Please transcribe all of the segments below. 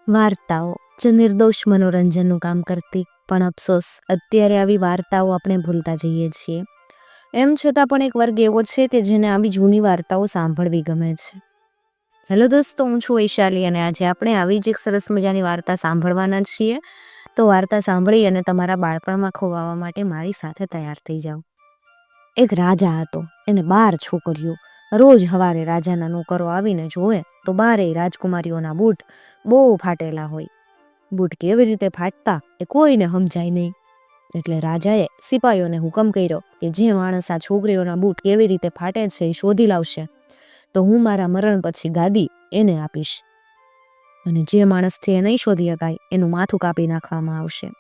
વાર્તાઓ જે નિર્દોષ મનોરંજનનું કામ કરતી, પણ અફસોસ અત્યારે આવી વાર્તાઓ આપણે ભૂલતા જઈએ છીએ. એમ છતાં પણ એક વર્ગ એવો છે કે જેને આવી જૂની વાર્તાઓ સાંભળવી ગમે છે. હેલો દોસ્તો, હું છું વૈશાલી અને આજે આપણે આવી જ એક સરસ મજાની વાર્તા સાંભળવાના છીએ. તો વાર્તા સાંભળી અને તમારા બાળપણમાં ખોવાવા માટે મારી સાથે તૈયાર થઈ જાઓ. એક રાજા હતો, એને 12 છોકરીઓ. રોજ સવારે રાજાના નોકરો આવીને જોવે તો 12 રાજકુમારીઓના બૂટ બહુ ફાટેલા હોય. બૂટ કેવી રીતે ફાટતા એ કોઈને સમજાય નહીં. એટલે રાજાએ સિપાહીઓને હુકમ કર્યો કે જે માણસ આ છોકરીઓના બૂટ કેવી રીતે ફાટે છે એ શોધી લાવશે તો હું મારા મરણ પછી ગાદી એને આપીશ, અને જે માણસથી એ નહીં શોધી શકાય એનું માથું કાપી નાખવામાં આવશે.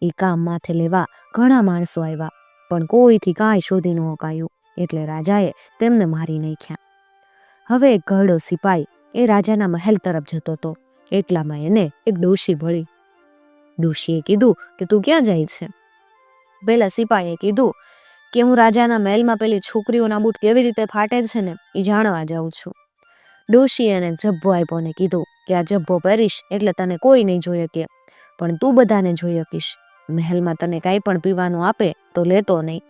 એ કામ માથે લેવા ઘણા માણસો આવ્યા, પણ કોઈથી કાંઈ શોધી ન શકાયું. એટલે રાજાએ તેમને મારી નાખ્યા. હવે એક ઘરડો સિપાઈ એ રાજાના મહેલ તરફ જતો હતો. એટલામાં એને એક ડોશી મળી. ડોશીએ કીધું કે તું ક્યાં જાય છે? પેલા સિપાહીએ કીધું કે હું રાજાના મહેલમાં પેલી છોકરીઓના બૂટ કેવી રીતે ફાટે છે ને એ જાણવા જાઉં છું. ડોશીએ એને જબ્બો આપ્યો ને કીધું કે આ જબ્બો પહેરીશ એટલે તને કોઈ નહીં જોઈ શકે, પણ તું બધાને જોઈ શકીશ. મહેલમાં તને કાંઈ પણ પીવાનું આપે તો લેતો નહીં.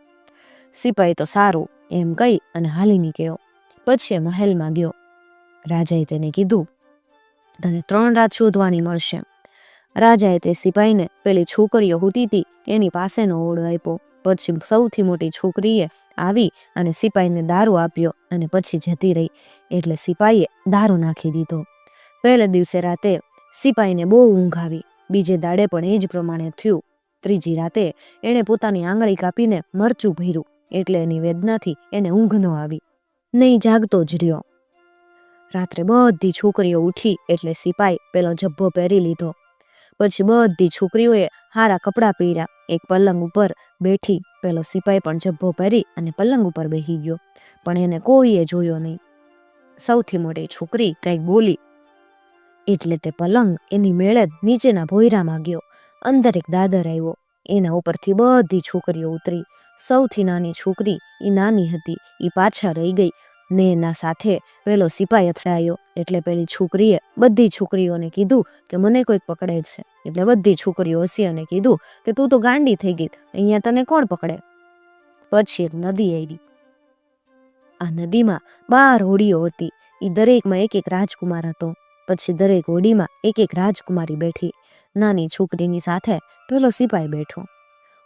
સિપાહી તો સારું એમ કહી અને હાલી નીકળ્યો. પછી એ મહેલમાં ગયો. રાજાએ તેને કીધું તને 3 રાત શોધવાની મળશે. રાજાએ તે સિપાહીને પેલી છોકરીઓ હુતી હતી એની પાસેનો ઓરડો આપ્યો. પછી સૌથી મોટી છોકરીએ આવી અને સિપાહીને દારૂ આપ્યો અને પછી જતી રહી. એટલે સિપાહીએ દારૂ નાખી દીધો. પહેલે દિવસે રાતે સિપાહીને બહુ ઊંઘ આવી. બીજે દાડે પણ એ જ પ્રમાણે થયું. ત્રીજી રાતે એણે પોતાની આંગળી કાપીને મરચું ભર્યું, એટલે એની વેદનાથી એને ઊંઘ ન આવી. નહીં જાગતો જ રહ્યો. રાત્રે બધી છોકરીઓ ઉઠી એટલે સિપાઈ પેલો જબ્બો પહેરી લીધો. પછી બધી છોકરીઓએ હારા કપડાં પહેર્યા. એક પલંગ ઉપર બેઠી. પેલો સિપાઈ પણ જબ્બો પહેરી અને પલંગ ઉપર બેસી ગયો, પણ એને કોઈએ જોયો નહીં. સૌથી મોટી છોકરી કંઈક બોલી એટલે તે પલંગ એની મેળે જ નીચેના ભોયરામાં ગયો. અંદર એક દાદર આવ્યો. એના ઉપરથી બધી છોકરીઓ ઉતરી. સૌથી નાની છોકરી એ નાની હતી, એ પાછા રહી ગઈ ને એના સાથે પેલો સિપાઈ અથડાયો. એટલે પેલી છોકરીએ બધી છોકરીઓને કીધું કે મને કોઈક પકડે છે. એટલે બધી છોકરીઓ હસી અને કીધું કે તું તો ગાંડી થઈ ગઈ, અહીંયા તને કોણ પકડે? પછી એક નદી આવી. આ નદીમાં 12 હોડીઓ હતી. એ દરેકમાં એક રાજકુમાર હતો. પછી દરેક હોડીમાં એક રાજકુમારી બેઠી. નાની છોકરીની સાથે પેલો સિપાઈ બેઠો.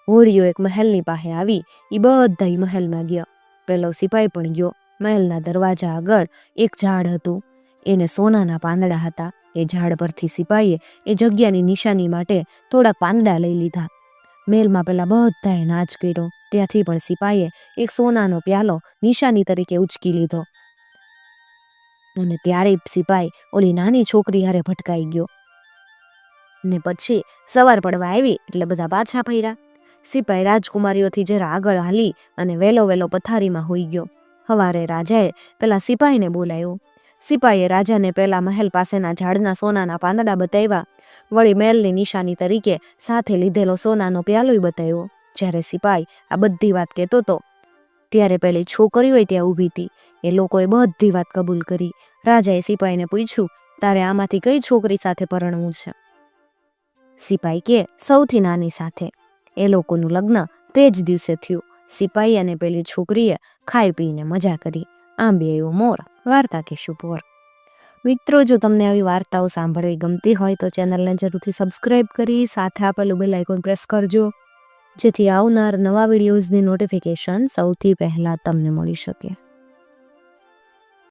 હોડીઓ એક મહેલની પાસે આવી. એ બધા મહેલમાં ગયા. પેલો સિપાઈ પણ ગયો. મહેલના દરવાજા આગળ એક ઝાડ હતું. એને સોનાના પાંદડા હતા. એ ઝાડ પરથી સિપાઈએ એ જગ્યાની નિશાની માટે થોડાક પાંદડા લઈ લીધા. મહેલમાં પેલા બધાએ નાચ કર્યો. ત્યાંથી પણ સિપાઈએ એક સોનાનો પ્યાલો નિશાની તરીકે ઉચકી લીધો. અને ત્યારે સિપાઈ ઓલી નાની છોકરી હારે ભટકાઈ ગયો. ને પછી સવાર પડવા આવી એટલે બધા પાછા ફર્યા. સિપાઈ રાજકુમારીઓથી જરા આગળ હાલી અને વેલો પથારીમાં હોઈ ગયો. સવારે રાજાએ પેલા સિપાહીને બોલાવ્યો. સિપાહીએ રાજાને પેલા મહેલ પાસેના ઝાડના સોનાના પાંદડા બતાવ્યા. વળી મહેલની નિશાની તરીકે સાથે લીધેલો સોનાનો પ્યાલોય બતાવ્યો. જ્યારે સિપાઈ આ બધી વાત કહેતો હતો ત્યારે પેલી છોકરીઓ ત્યાં ઊભી હતી. એ લોકોએ બધી વાત કબૂલ કરી. રાજાએ સિપાહીને પૂછ્યું, તારે આમાંથી કઈ છોકરી સાથે પરણવું છે? સિપાઈ કે સૌથી નાની સાથે. એ લોકોનું લગ્ન તે જ દિવસે થયું. સિપાઈ અને પેલી છોકરીએ ખાઈ પીને મજા કરી. આંબે આવ્યો મોર, વાર્તા કહેશું પોર. મિત્રો, જો તમને આવી વાર્તાઓ સાંભળવી ગમતી હોય તો ચેનલને જરૂરથી સબસ્ક્રાઈબ કરી સાથે આપેલું બેલ આઇકોન પ્રેસ કરજો, જેથી આવનાર નવા વિડીયોઝની નોટિફિકેશન સૌથી પહેલાં તમને મળી શકે.